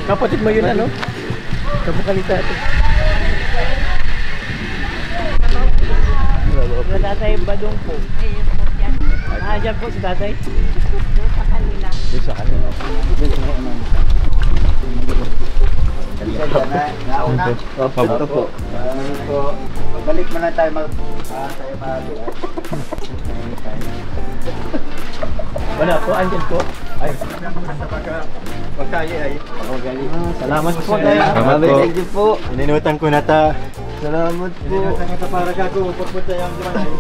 Kapatid mo yun ano? Kamukha ni tatay. Yung tatay Badong po. Diyan po si tatay. Sa kanila. Sa kanila. Nauna. Ito po. Balik mo na tayo Wala po, andyan po. Ay. Pagkaya ay. Salamat po. Salamat po. Thank you po. Ininutan ko na ta. Salamat po. Para gago, pupunta yung dumanay.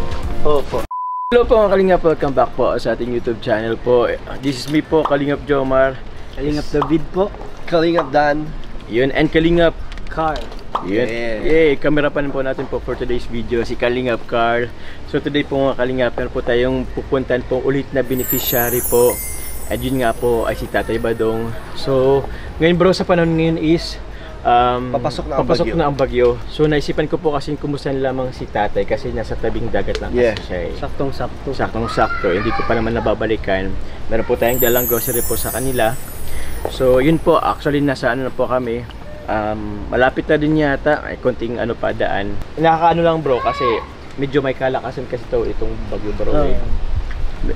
Opo. Hello po mga Kalingap, welcome back po sa ating YouTube channel po. This is me po, Kalingap Jomar. Kalingap David po. Kalingap Dan. Yun, and Kalingap Carl. Yun. Yay, camera pa po natin po for today's video si Kalingap Carl. So today po mga Kalingap, meron po tayong pupuntan po ulit na beneficiary po. At yun nga po ay si Tatay Badong. So ngayon bro, sa panahon ngayon is papasok na ang bagyo. So naisipan ko po kasi kumustahan lamang si Tatay kasi nasa tabing dagat lang kasi siya. Saktong-sakto. Saktong-sakto, hindi ko pa naman nababalikan. Meron po tayong dalang grocery po sa kanila. So yun po, actually nasa ano na po kami. Malapit na din yata, ay konting ano pa daan. Nakakaano lang bro kasi medyo may kalakasan kasi itong bagyo bro.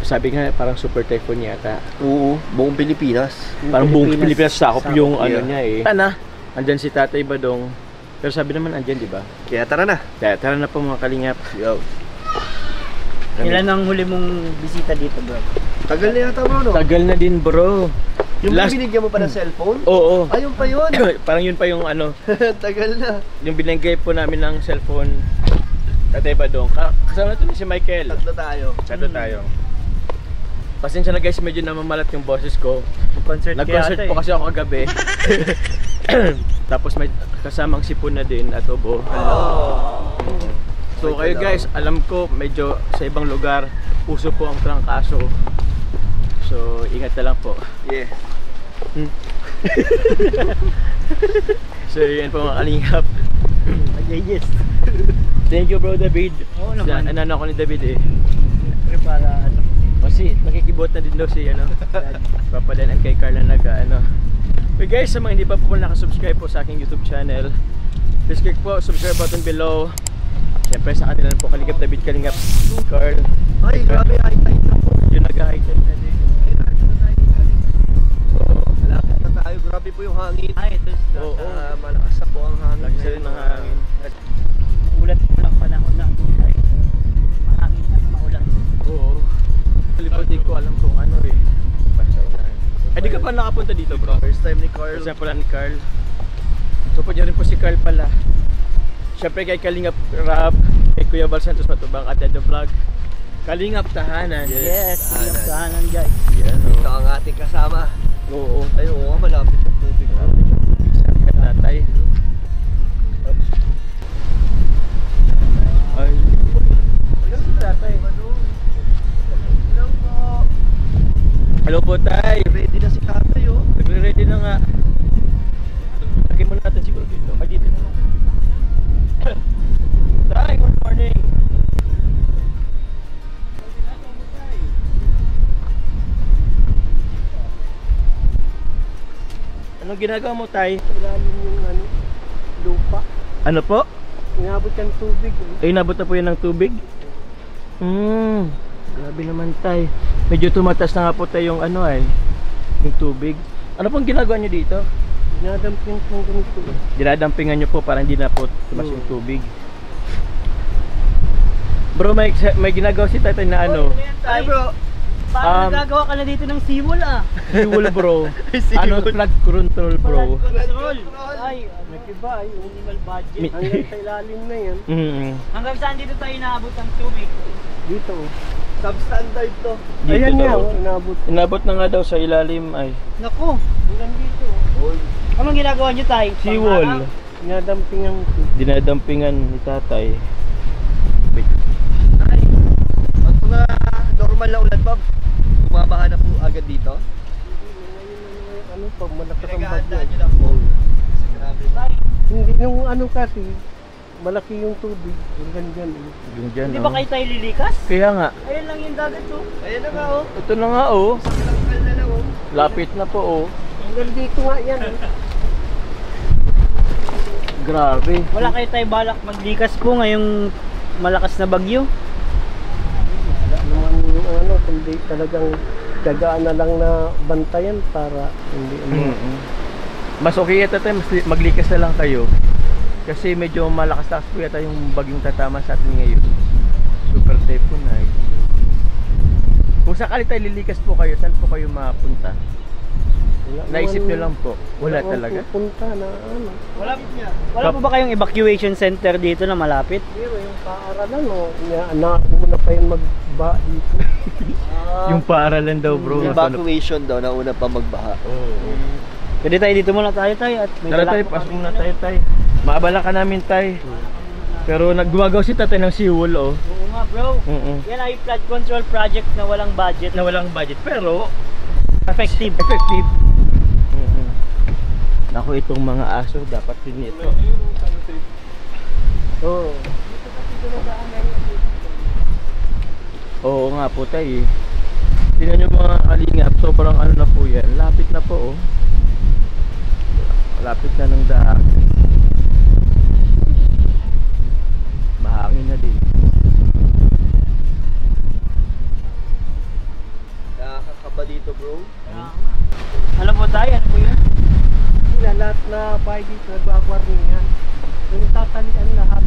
Sabi nga parang super typhoon yata. Oo, buong Pilipinas. Parang buong Pilipinas sakop yung ano niya eh. Sana, andyan si Tatay Badong. Pero sabi naman andyan, di ba? Kaya tara na. Tara na po mga Kalingap. Yo. Ilan ang huli mong bisita dito bro? Tagal na yata bro, no? Tagal na din bro. Yung binigyan mo pa ng cellphone? Oo. Ayun pa yun. Parang yun pa yung ano. Tagal na. Yung binigay po namin ng cellphone Tatay Badong. Kasama natin si Michael. Tatlo tayo. Pasensya na guys, medyo namamalat yung boses ko. Nag-concert po kasi ako kagabi. Tapos may kasamang sipon na din at ubo. So kayo guys, alam ko medyo sa ibang lugar uso po ang trangkaso. So ingat na lang po. Yeah. So yun po mga Kalingap. Yes. Thank you bro David. Oo naman. Ano ako ni David eh. Para ano. Kasi nakikibot na din daw si ano, Papa Dan and kay Carl na ano. Okay guys, sa mga hindi pa po nakasubscribe po sa aking YouTube channel, please click po subscribe button below. Siyempre sa kanila po Kalingap David, Kalingap Carl. Ay, grabe, high-tide na po. Yung nag-high-tide na din. Malapit na tayo, grabe po yung hangin. Ay, ito. Oo, malakas na po ang hangin. Lagi rin ng hangin. Ulat po lang panahon na. Mahangin at maulan. Oo. Palibot din ko alam kung ano eh. Ay di ka pa nakapunta dito bro? First time ni Carl. First time pala ni Carl. So po rin po si Carl pala. Siyempre kay Kalingap Rap, kay Kuya Bal Santos Matubang at the vlog. Kalingap Tahanan. Yes, Kalingap Tahanan guys. Yan o. Ito ang ating kasama. Oo. Ay, oo, malapit ang tubig natin. Sakit natay. Ay. Si tatay. Hello po tay. Ready na si tatay, oh. Nagre-ready na nga. Lagay muna natin siguro dito. Ay dito na lang. Tay, good morning. Anong ginagawa mo tay? Ilalim yung ano, lupa. Ano po? Inabot yung tubig. Ay, nabot na po yan ng tubig? Grabe naman tay. Medyo tumatas na nga po tayo yung ano ay yung tubig. Ano pong ginagawa nyo dito? Dinadamping kong ganito. Dinadampingan nyo po para hindi na po tumas yung tubig. Bro, may ginagawa si tatay na ano? Ay, bro. Paano nagagawa ka na dito ng seawall ah? Fuel bro. Ano flood control bro? Control. Ay, nag-iba ay minimal budget. Hanggang sa ilalim na yan. Hanggang saan dito tayo inaabot ang tubig? Dito. Substandard to. Dito Ayan nga, daw. inabot. Inabot na nga daw sa ilalim ay. Naku, hanggang dito. Oy. Anong ginagawa nyo tayo? Seawall. Dinadamping ang Dinadampingan ni tatay. Ay. At mga normal na ulan, Bob. Bumabaha na po agad dito. ano pag malakas ang Pinaghahandaan nyo bagyo. lang po. Kasi grabe. Hindi nung ano kasi malaki yung tubig, hanggang dyan eh. Yung dyan Hindi ba kayo tayo lilikas? Kaya nga. Ayun lang yung dagat oh. Ayan na nga, oh. Ito na nga oh. Sa kalangkal na lang, oh. Lapit na po oh. Hanggang dito nga yan eh. Grabe. Wala kayo tayo balak maglikas po ngayong malakas na bagyo? Wala naman ano, kundi talagang dagaan na lang na bantayan para hindi Mas okay yata tayo, maglikas na lang kayo. Kasi medyo malakas-lakas po yata yung bagyong tatama sa atin ngayon. Super typhoon na. Kung sakali tayo lilikas po kayo, saan po kayo mapunta? Naisip nyo lang po? Wala talaga? Punta na ano. Wala po ba kayong evacuation center dito na malapit? Pero yung paaralan o, nauna pa yung magba dito. Yung paaralan daw bro. Evacuation daw, nauna pa magbaha. Pwede tayo dito muna tayo at may Tara balak tayo, pa pasok kami. muna tayo tayo. Maabala ka namin tayo. Pero naggumagaw si tatay ng seawall oh. Oo nga bro. Yan ay flood control project na walang budget. Na walang budget pero Effective. effective. Naku, itong mga aso dapat din ito. Oo. Oo nga po tayo. Tingnan nyo mga kalingap, sobrang ano na po yan. Lapit na po oh. Lapit na ng daan. Mahangin na din. Nakakaba dito bro. Ano po tayo? Ano po yun? Lahat na bahay dito nagwagwarningan. Yung tatalian lahat.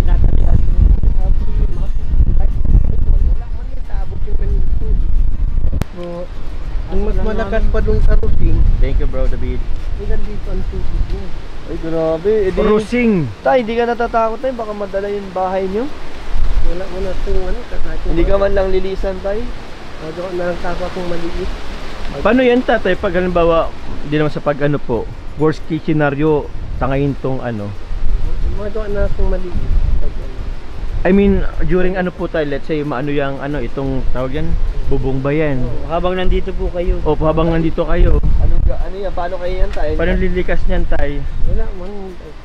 Tatalian. Wala man yung tabot yung manito. So, yung mas malakas pa dun sa Rusing, Thank you bro David. ilan dito ang tubig niya. Ay grabe. Rusing! Tay, hindi ka natatakot tayo, baka madala yung bahay nyo. Wala mo na itong ano, kahit Hindi ka man lang lilisan tayo. Nakakapa akong maliit. Paano yan tatay pag halimbawa, hindi naman sa pag ano po, worst case scenario, tangayin tong ano. Magawa na akong maliit. Pag ano. I mean, during ano po tayo, let's say maano yung ano, itong tawag yan, bubong ba yan? Habang nandito po kayo. O habang nandito kayo, Ano yan? Paano kayo yan tayo? paano lilikas niyan tay? Wala man.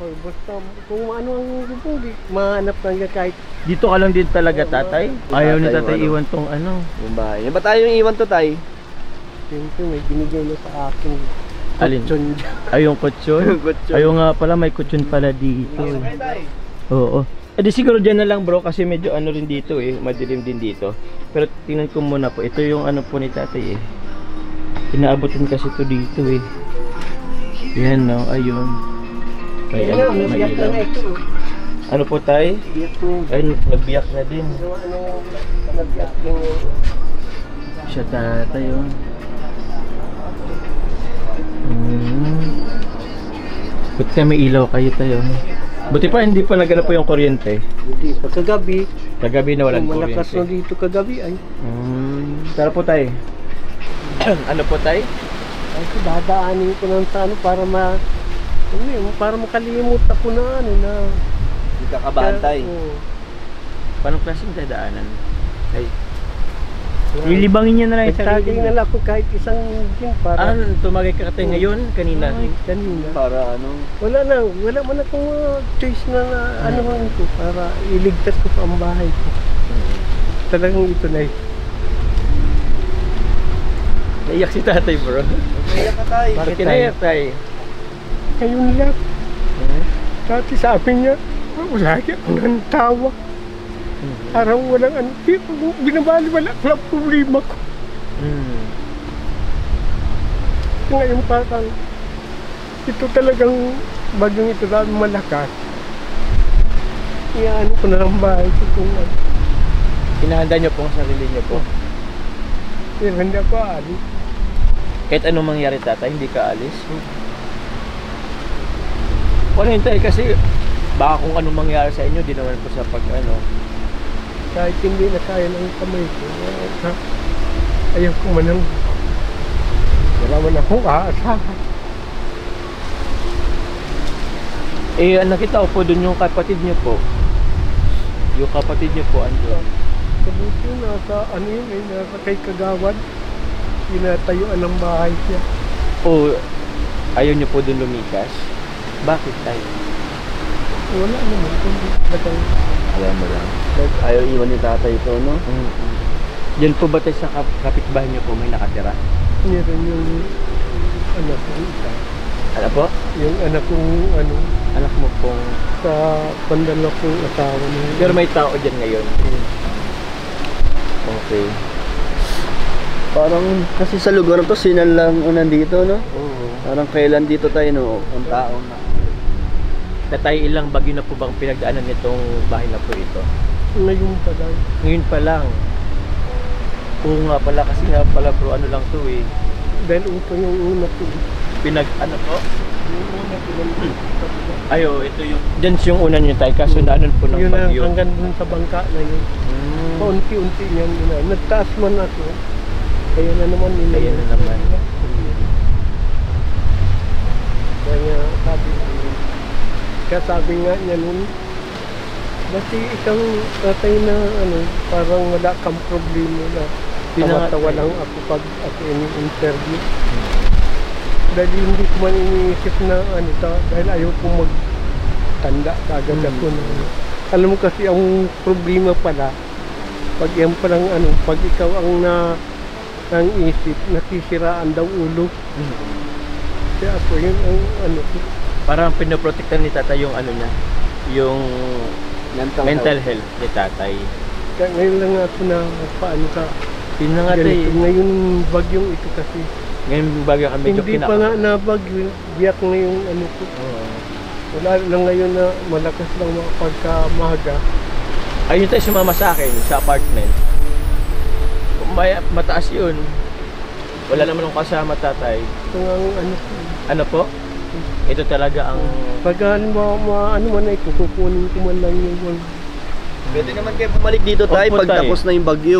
Basta kung ano ang bubong, di mahanap lang yan kahit Dito ka lang din talaga tatay? Ayaw ni tatay Ano? iwan tong ano. Yung bahay. Ba tayo yung iwan to tay? siyempre may binigay na sa akin. Alin? Kutsyon dyan. Ayong kutsyon? Kutsyon. Ayaw nga pala, may kutsyon pala dito. Oo. Eh di siguro dyan na lang bro kasi medyo ano rin dito eh, madilim din dito. Pero tingnan ko muna po, ito yung ano po ni tatay eh. Inaabotin kasi to dito eh. Yan no, ayun. May ano, may Biyak na ilaw. na ito. Ano po tay? Biyak na. Ay, nagbiyak na din. So ano, nagbiyak yung Siya tatay oh. Buti ka may ilaw kayo tayo. Buti pa hindi pa nagana po yung kuryente. hindi pa kagabi. Kagabi na walang Malakas na kuryente. dito kagabi ay. Tara po tayo. Ano po tayo? Ay, dadaanin ko ng ano para ano yun, para makalimut ako na ano na. Hindi ka kabahan tay. Oo. Paano klaseng dadaanan? Ay, Lilibangin niya na lang yung Nagtagay sarili. na lang ako kahit isang gin para tumagay ka tayo ngayon, kanina. kanina. Para ano? Wala man akong choice na ano man ko para iligtas ko pa ang bahay ko. Talagang ito na Naiyak si tatay bro. Naiyak ka tay. Bakit naiyak tayo? Ayun lang. Dati sabi niya, wala akong tawa. Parang walang ano, binabali wala lang problema ko. Ngayon parang ito talagang bagyong ito dahil malakas. Iyaano ko na ng bahay ko kung ano. Hinahanda niyo po ang sarili niyo po. Pero hindi ako alis. Kahit anong mangyari tatay, hindi ka alis. Wala hintay kasi baka kung anong mangyari sa inyo, di naman po sa pag ano. Kahit hindi na kaya ng kamay ko. Ayaw ko man wala man akong aasahan. Eh, nakita ko po dun yung kapatid niyo po. Yung kapatid niyo po, andun. Kabuti nasa ano yun, nasa kay Kagawad. Pinatayuan ng bahay siya. O, ayaw niyo po dun lumikas? Bakit tayo? Wala naman. Kundi talagang Alam mo lang. Ayaw iwan ni tatay ito, no? Diyan po ba tayo sa kapitbahay niyo po may nakatira? meron yung ano ko isa. Ano po? Yung anak kong ano, Anak mo pong... sa pandala kong asawa niya. Pero may tao dyan ngayon. Okay. Parang kasi sa lugar to sinan lang nandito, no? Oo. Parang kailan dito tayo, no? Ang tao na. Tatay, ilang bagyo na po bang pinagdaanan nitong bahay na po ito? Ngayon pa lang. Ngayon pa lang. Oo nga pala, kasi nga pala bro, ano lang to eh. Dahil ito yung una ko. Ano po? Yung una ko lang. Ayo, ito yung... Diyan yung una nyo tayo, kaso naanon po ng Yun na bagyo. hanggang dun sa bangka na yun. Paunti-unti niyan yun na. Nagtaas man ako. Kaya na naman yun. Kaya na naman. Kaya sabi nga niya nun, kasi ikaw tatay na ano, parang wala kang problema na tawa-tawa lang ako pag ako ini-interview. Dahil hindi ko man iniisip na ano dahil ayaw kong magtanda kagad ako na ano. Alam mo kasi ang problema pala, pag yan palang ano, pag ikaw ang isip, nasisiraan daw ulo. Kaya ako yun ang ano ko. Parang pinoprotektan ni tatay yung ano niya, yung mental health ni tatay. Kaya ngayon lang ako na paano ka. Yun na nga tayo. Ngayon bagyong ito kasi. Ngayon bagyo kami medyo Hindi pa nga na bagyo, biyak na yung ano ko. Wala lang ngayon na malakas lang pagkamaga. Ayun tayo sumama sa akin sa apartment. Mataas yun. Wala naman akong kasama tatay. Ito nga ang ano ko. Ano po? Ito talaga ang... Pag ano man na ito, kukunin ko man lang yung... Pwede naman kayo bumalik dito tayo Opo, pag tayo. tapos na yung bagyo.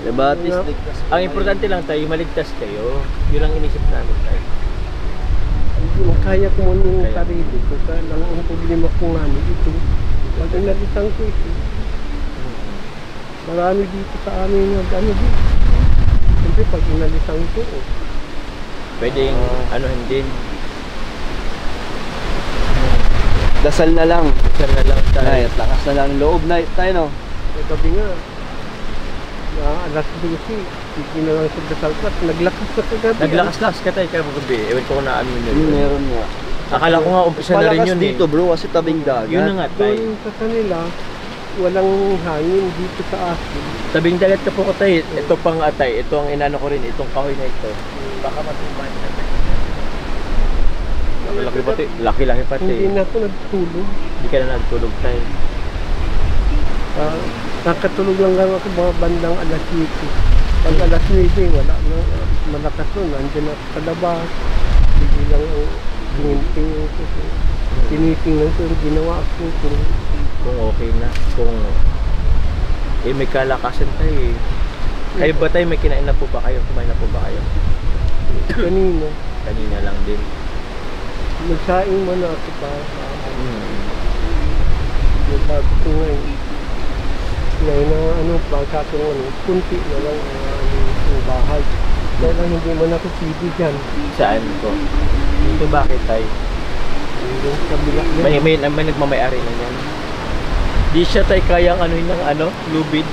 Diba? At least ligtas pa Ang kayo. importante lang tayo, maligtas kayo. Yun ang inisip namin tayo. Kaya ko man yung Kaya. sarili ko. Kaya lang ang problema ko nga ito. Pag nalitang ko ito. Marami dito sa amin yung ano dito. Siyempre pag inalisang ko, Pwedeng anuhin din. Dasal na lang. Isa na lang tayo. Nay, at lakas na lang ng loob na tayo, no? may gabi nga, na alas 12, hindi na lang sa dasal ko at naglakas na kagabi. Naglakas-lakas ka tayo kagabi. Ewan ko kung naamin Yung yun. meron nga. Akala ko nga umpisa na rin Malakas yun dito, bro, kasi tabing dagat. Yun na nga tayo. Doon sa kanila, walang hangin dito sa akin. Tabing dagat ka po ko tayo. Ito pang atay. Ito ang inano ko rin. Itong kahoy na ito. Baka matumbahan na tayo. Laki pati. Laki-laki pati. Hindi na ako nagtulog. Hindi ka na nagtulog tayo. Nakatulog lang ako mga bandang alas 7. Pag alas 9, wala na, malakas nun. Nandiyan ako sa labas. Hindi lang ang tinitingnan ko. Tinitingnan ko yung ginawa ko. Kung okay na. Kung may kalakasan tayo eh. Kayo ba tayo? May kinain na po ba kayo? Kumain na po ba kayo? Kanina, Kanina lang din. nagsaing man ako para sa akin. Yung bago ko ngayon. Ngayon na ano, bangka ko ano, kunti na lang ang bahay. Dahil lang hindi man ako pwede dyan. Saan po? Ito bakit tayo? Yung kabila niya. May nagmamayari na yan. Di siya tayo kayang anuhin ng ano? Lubid.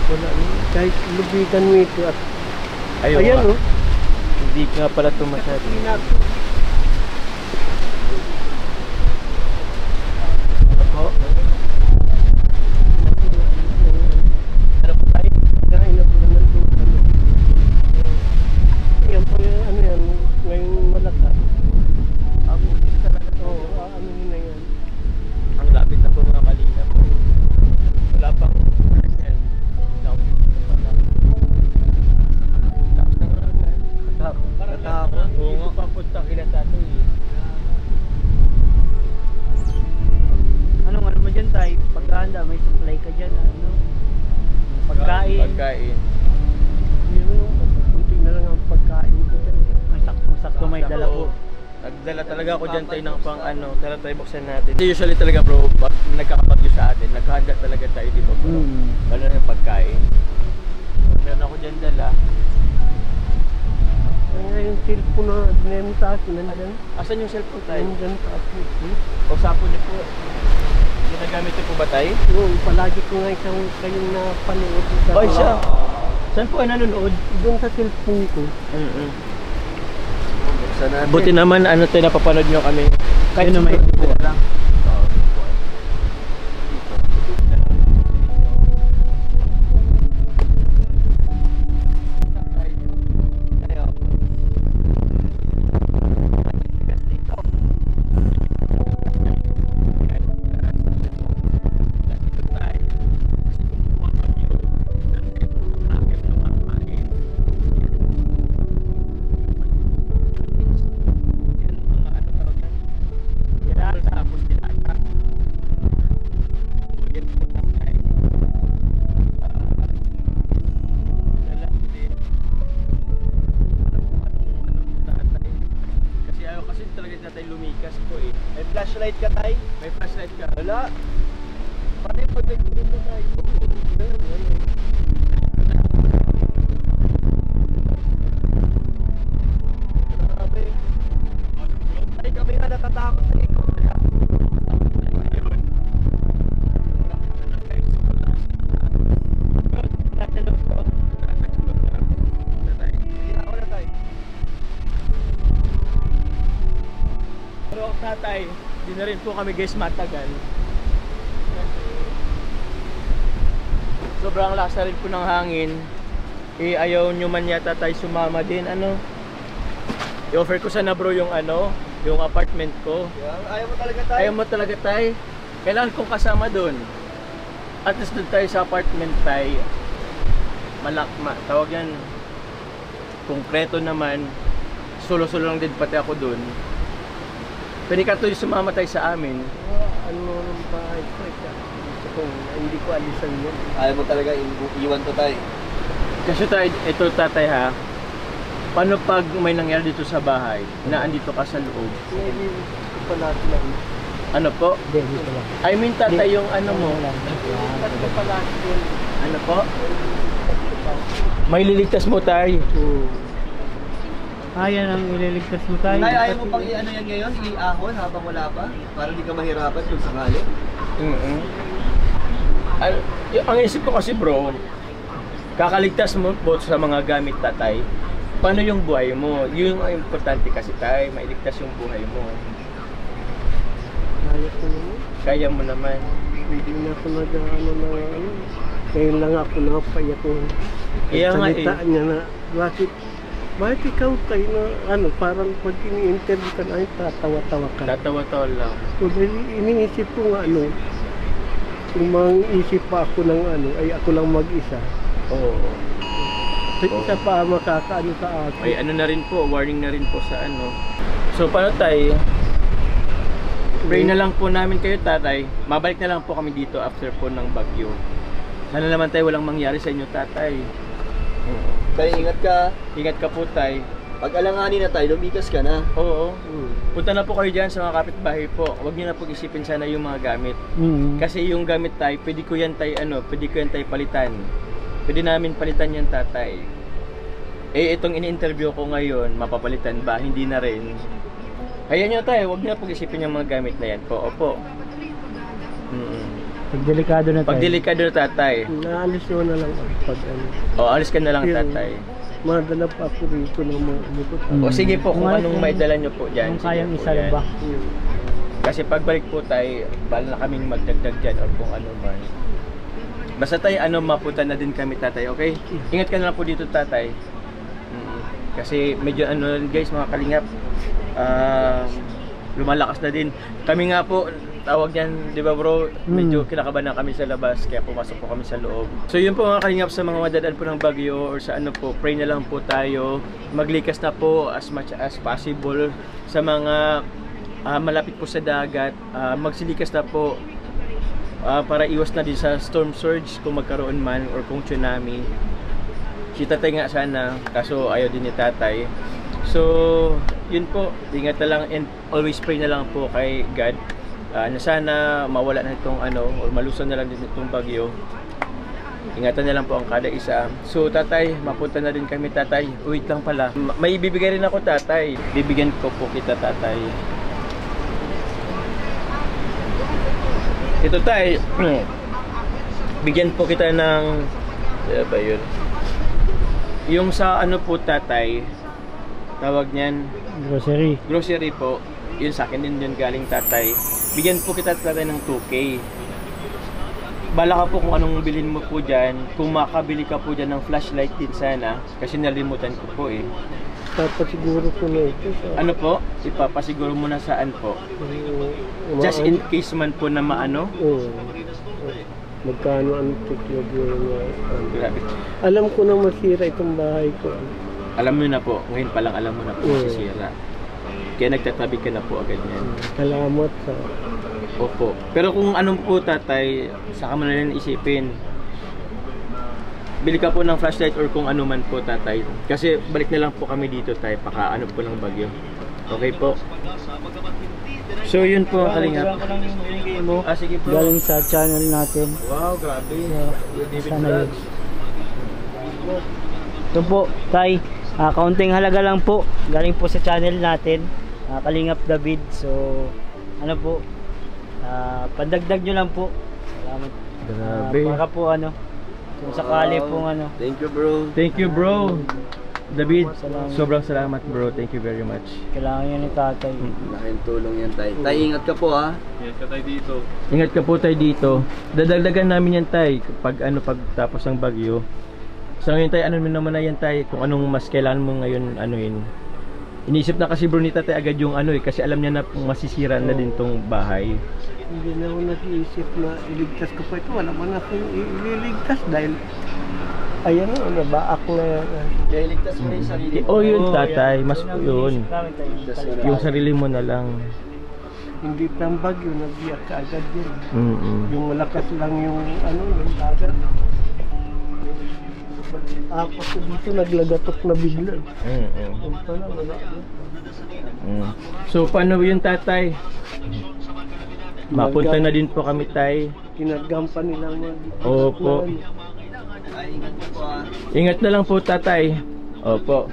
Wala na. Kahit lubigan mo ito at Ayaw ayan nga. oh. Hindi nga pala ito masyado. Ano po? Ano po tayo? Kain na po naman ito. Yan po yung ano yan, ngayong malakas. Abutin talaga. Oo, ano yun na yan. Ang lapit na po mga kalina po. Wala pang yan. Tapos na nga. Katakot. Oo nga. Papunta kila tato eh. Anong ano mo dyan tayo? Pagkahanda, may supply ka dyan. Ano? Pagkain. Pagkain. Yun, kunti na lang ang pagkain ko dyan. May sakto may dala po. Nagdala talaga ako dyan tayo ng pang ano. Tara tayo buksan natin. Usually talaga bro, pag nagkakapagyo sa atin, naghahanda talaga tayo dito bro. Lalo na yung pagkain. Meron ako dyan dala. Kaya yung cellphone na dinemo sa akin, nandyan. Asan yung cellphone tayo? Nandyan sa akin. O sapo niyo po. Ginagamit niyo po ba tayo? Yung palagi ko nga isang kayong napanood. sa- Ay siya. Saan po ay nanonood? Doon sa cellphone ko. Buksan Buksan natin. Buti naman ano tayo napapanood nyo kami. Kahit Yun na may dito lang. Lumikas po eh. May flashlight ka, tay? May flashlight ka. Wala. Paano yung pag-nagpilin mo tayo? Grabe. Ay, kami nga natatakot sa ikaw. Pero tatay, di na rin po kami guys matagal. Sobrang lakas na rin po ng hangin. Eh ayaw nyo man yata tayo sumama din ano. I-offer ko sana bro yung ano, yung apartment ko. Ayaw mo talaga tayo? Ayaw mo talaga tay. Kailangan kong kasama doon. At least doon tayo sa apartment tay. Malakma, tawag yan. Konkreto naman. Solo-solo lang din pati ako doon. Pwede ka tuloy sumama tayo sa amin. Ano ng bahay ko? Gusto kong hindi ko alisan yun. Ayaw mo talaga iwan to, tay? Kasi tayo, ito tatay ha. Paano pag may nangyari dito sa bahay na andito ka sa loob? Hindi ko pa natin lang. Ano po? Hindi ko lang. I mean tatay yung ano mo. Ba't ko pa natin yun? Ano po? May liligtas mo tayo. Yan ang ililigtas mo tayo. Tay, ayaw mo pang i-ano yan ngayon? I-ahon habang wala pa? Para di ka mahirapan kung sakali? Ang isip ko kasi bro, kakaligtas mo po sa mga gamit tatay. Paano yung buhay mo? Yun ang importante kasi tayo, mailigtas yung buhay mo. Kaya ko naman. Kaya mo naman. Hindi na ako nag-ano na ano. Ngayon lang ako napaya ko. Kaya nga eh. Salita niya na, bakit ikaw tayo na ano, parang pag ini-interview ka na, ay tatawa-tawa ka. Tatawa-tawa lang. So dahil iniisip ko nga ano, kung mang-isip pa ako ng ano, ay ako lang mag-isa. Oo. So isa pa makakaano sa akin. Ay ano na rin po, warning na rin po sa ano. So paano tayo? Pray na lang po namin kayo tatay. Mabalik na lang po kami dito after po ng bagyo. Sana naman tayo walang mangyari sa inyo tatay. Tay, ingat ka. Ingat ka po tay. Pag alanganin na tayo, lumikas ka na. Oo. Punta na po kayo dyan sa mga kapitbahay po. Huwag niyo na po isipin sana yung mga gamit. Kasi yung gamit tay, pwede ko yan tay palitan. Pwede namin palitan yan tatay. Eh itong ini-interview ko ngayon, mapapalitan ba? Hindi na rin. Kaya nyo tayo, huwag niyo na po isipin yung mga gamit na yan po. Opo. Pag delikado na tayo. Pag delikado na tatay. Naalis mo na lang ako pag ano. O alis ka na lang tatay. Madala pa ako rito ng mga bukot. O sige po kung anong may dala nyo po dyan. Kung kayang sige po isa yan. ba? Kasi pagbalik po tayo, bala na kaming magdagdag dyan or kung ano man. Basta tayo mapunta na din kami tatay, okay? Ingat ka na lang po dito tatay. Kasi medyo guys mga kalingap, lumalakas na din. Kami nga po, tawag yan, di ba bro? Medyo kinakabahan na kami sa labas, kaya pumasok po kami sa loob. So yun po mga kalingap, sa mga madadaan po ng bagyo or sa ano po, pray na lang po tayo. Maglikas na po as much as possible sa mga malapit po sa dagat. Magsilikas na po para iwas na din sa storm surge kung magkaroon man or kung tsunami. Si tatay nga sana, kaso ayaw din ni tatay. So, yun po, ingat na lang and always pray na lang po kay God na sana mawala na itong or malusan na lang din itong bagyo. Ingatan na lang po ang kada isa. So tatay, mapunta na rin kami tatay. Wait lang pala, may ibibigay rin ako tatay. Bibigyan ko po kita tatay. Ito tay, bigyan po kita ng ba yun? Yung sa ano po tatay, tawag niyan, Grocery. grocery po. Yun sa akin din yun galing tatay. Bigyan po kita tatay ng 2K. Bala ka po kung anong bilhin mo po dyan. Kung makabili ka po dyan ng flashlight din sana. Kasi nalimutan ko po eh. Papasiguro ko na ito. Ano po? Ipapasiguro mo na saan po? Just in case man po na maano. Oo. Magkano ang tiklog yung Grabe. alam ko na masira itong bahay ko. Alam mo na po. Ngayon pa lang alam mo na po masisira. Kaya nagtatabi ka na po agad yan. Salamat sa Opo. Pero kung anong po tatay, saka mo na rin isipin. Bili ka po ng flashlight or kung ano man po tatay. Kasi balik na lang po kami dito tayo. Paka ano po ng bagyo. Okay po. So yun po kalingap. ko lang yung binigay mo. Sige po. Galing sa channel natin. Wow, grabe. Sana yun. Ito po, Tay. Kaunting halaga lang po. Galing po sa channel natin. Kalingap David. So, ano po. Pandagdag nyo lang po. Salamat. Grabe. Para po ano. Kung sakali pong ano. Thank you, bro. Thank you bro. David, Salamat. sobrang salamat bro. Thank you very much. Kailangan nyo ni tatay. Laking tulong yan, tay. Tay, ingat ka po, ha. Ingat ka po tayo dito. Dadagdagan namin yan tay pag pagtapos ng bagyo. Sa ngayon tay, ano naman na yan tay kung anong mas kailangan mo ngayon anuin. Iniisip na kasi bro ni tatay agad yung kasi alam niya na masisira na din tong bahay. hindi na ako nag-iisip na iligtas ko pa ito. Wala man akong ililigtas dahil ayan o, nabaak na yan. Kaya iligtas mo yung sarili mo. Oh yun tatay, mas yun. Yung sarili mo na lang. Hindi pang bagyo, nabiyak ka agad yun. Mm-mm. Yung malakas lang yung yung dagat. Apat ko dito naglagatok na bigla. Yung pala, wala na. So paano yun tatay? Mapunta na din po kami tay. Kinagampan nila mga Opo. Ay, ingat ka po, ha. Ingat na lang po tatay. Opo.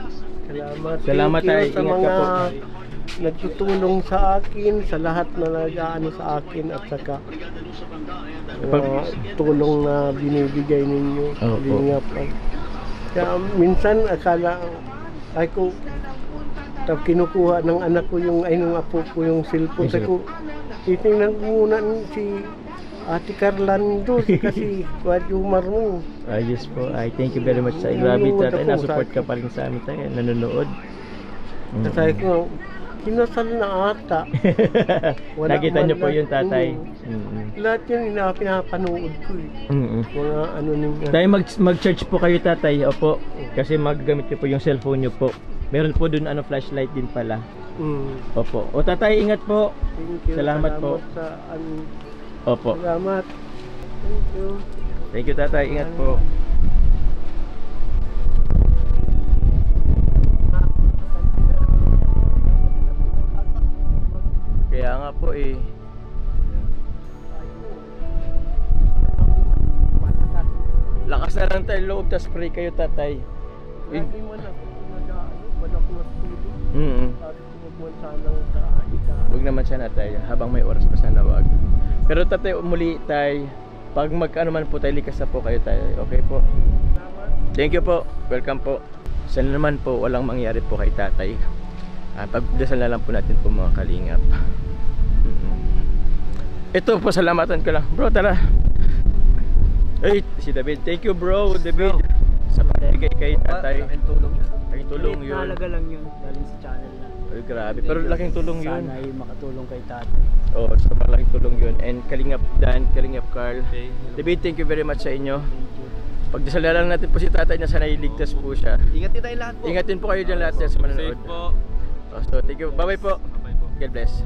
Salamat. Salamat, Thank you tay. sa Ingat ka mga po. nagtutulong sa akin, sa lahat na nag-aano sa akin at saka mga tulong na binibigay ninyo. Opo. Lingap. Kaya minsan akala ay ko kinukuha ng anak ko yung ng apo ko yung cellphone. Sabi ko, titingnan ko muna si Ate Carlan doon kasi humor mo. Yes po. Thank you very much sa grabe tatay. Na-support ka pa rin sa amin tayo. Nanonood. Sabi ko, kinasal na ata. Nakita niyo po man yun tatay. Lahat yun pinapanood ko eh. Mga ano ninyo. Tayo mag-charge po kayo tatay. Opo. Kasi maggamit niyo po yung cellphone niyo po. Meron po dun flashlight din pala. Opo. O tatay, ingat po. Thank you. Salamat po. Sa, Opo. salamat. Thank you. Thank you tatay. Ingat po. Kaya nga po eh. Lakas na lang tayo loob, tas pray kayo tatay. Lagi man ako man ako natulog. Sabi ko wag man sanang Huwag naman sana tayo, habang may oras pa sana wag. Pero tatay, muli tayo, pag mag-ano man po tayo, likas na po kayo tayo. Okay po? Thank you po. Welcome po. Sana naman po, walang mangyari po kay tatay. Pagdasal na lang po natin po mga kalingap. Ito po, salamatan ko lang. Bro, tara. Ay, si David. Thank you bro, David. Sa pagbigay kay tatay. Laking tulong yan. Laking tulong yun. Halaga lang yun. Galing sa channel na. Ay, grabe. Pero laking tulong yun. Sana ay makatulong kay tatay. Oh, sobrang laking tulong yun. And Kalingap Dan, Kalingap Carl. David, thank you very much sa inyo. Pagdasal na lang natin po si tatay na sana iligtas po siya. Ingatin tayo lahat po. Ingatin po kayo dyan lahat sa manonood. Safe po. So, thank you. Bye-bye po. Bye po. God bless.